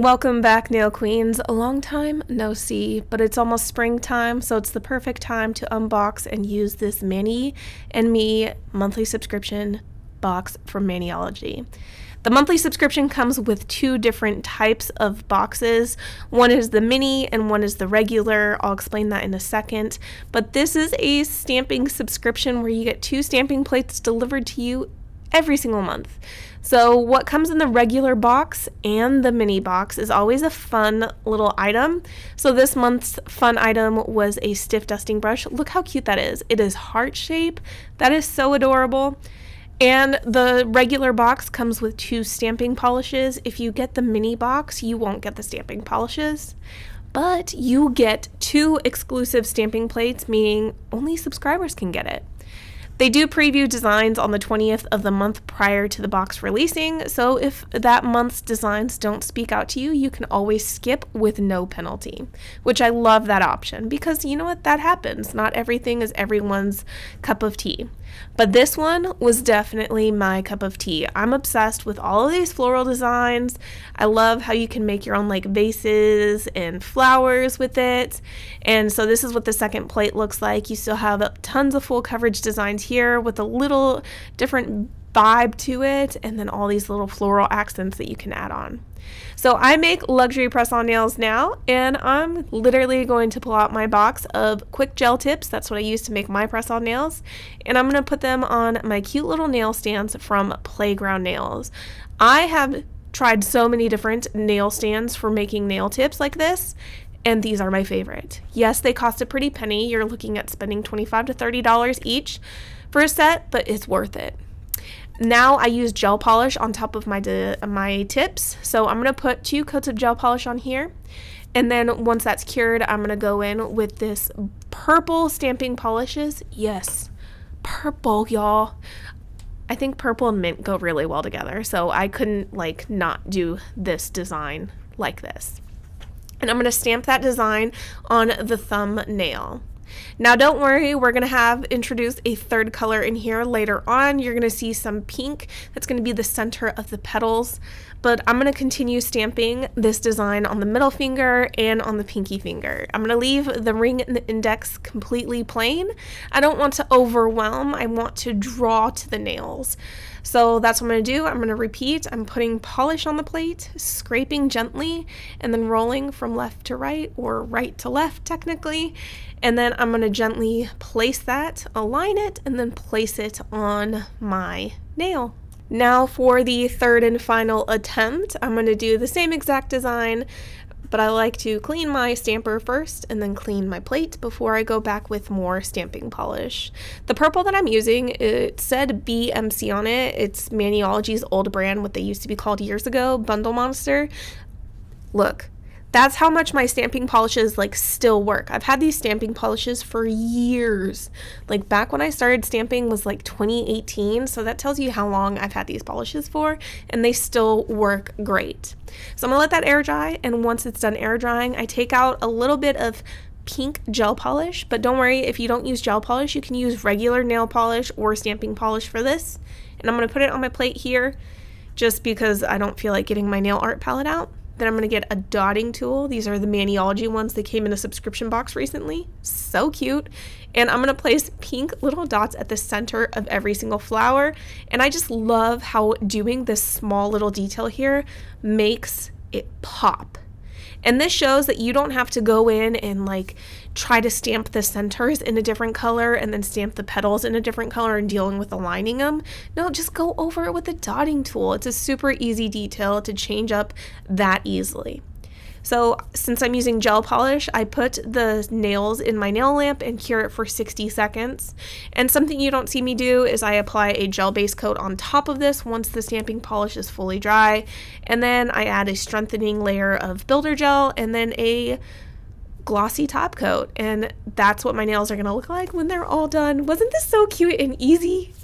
Welcome back, Nail Queens. A long time no see, but it's almost springtime, so it's the perfect time to unbox and use this Mani and Me monthly subscription box from Maniology. The monthly subscription comes with two different types of boxes. One is the mini and one is the regular. I'll explain that in a second. But this is a stamping subscription where you get two stamping plates delivered to you every single month. So what comes in the regular box and the mini box is always a fun little item. So this month's fun item was a stiff dusting brush. Look how cute that is. It is heart shape. That is so adorable. And the regular box comes with two stamping polishes. If you get the mini box, you won't get the stamping polishes, but you get two exclusive stamping plates, meaning only subscribers can get it. They do preview designs on the 20th of the month prior to the box releasing, so if that month's designs don't speak out to you, you can always skip with no penalty, which I love that option because you know what, that happens. Not everything is everyone's cup of tea. But this one was definitely my cup of tea. I'm obsessed with all of these floral designs. I love how you can make your own like vases and flowers with it. And so this is what the second plate looks like. You still have tons of full coverage designs here with a little different vibe to it, and then all these little floral accents that you can add on. So I make luxury press-on nails now, and I'm literally going to pull out my box of quick gel tips. That's what I use to make my press-on nails, and I'm going to put them on my cute little nail stands from PlayGrndNails. I have tried so many different nail stands for making nail tips like this, and these are my favorite. Yes, they cost a pretty penny. You're looking at spending $25 to $30 each for a set, but it's worth it. Now I use gel polish on top of my tips. So I'm going to put 2 coats of gel polish on here. And then once that's cured, I'm going to go in with this purple stamping polishes. Yes, purple, y'all. I think purple and mint go really well together. So I couldn't not do this design like this. And I'm going to stamp that design on the thumbnail. Now don't worry, we're going to have introduced a third color in here later on. You're going to see some pink that's going to be the center of the petals, but I'm going to continue stamping this design on the middle finger and on the pinky finger. I'm going to leave the ring and the index completely plain. I don't want to overwhelm, I want to draw to the nails. So that's what I'm going to do. I'm going to repeat. I'm putting polish on the plate, scraping gently, and then rolling from left to right, or right to left technically. And then I'm going to gently place that, align it, and then place it on my nail. Now for the third and final attempt, I'm going to do the same exact design, but I like to clean my stamper first and then clean my plate before I go back with more stamping polish. The purple that I'm using, it said BMC on it. It's Maniology's old brand, what they used to be called years ago, Bundle Monster. Look, that's how much my stamping polishes still work. I've had these stamping polishes for years. Back when I started stamping was 2018, so that tells you how long I've had these polishes for, and they still work great. So I'm gonna let that air dry, and once it's done air drying, I take out a little bit of pink gel polish, but don't worry, if you don't use gel polish, you can use regular nail polish or stamping polish for this. And I'm gonna put it on my plate here just because I don't feel like getting my nail art palette out. Then I'm going to get a dotting tool. These are the Maniology ones that came in a subscription box recently. So cute. And I'm going to place pink little dots at the center of every single flower. And I just love how doing this small little detail here makes it pop. And this shows that you don't have to go in and try to stamp the centers in a different color and then stamp the petals in a different color and dealing with aligning them. No, just go over it with a dotting tool. It's a super easy detail to change up that easily. So since I'm using gel polish, I put the nails in my nail lamp and cure it for 60 seconds. And something you don't see me do is I apply a gel base coat on top of this once the stamping polish is fully dry. And then I add a strengthening layer of builder gel and then a glossy top coat. And that's what my nails are going to look like when they're all done. Wasn't this so cute and easy?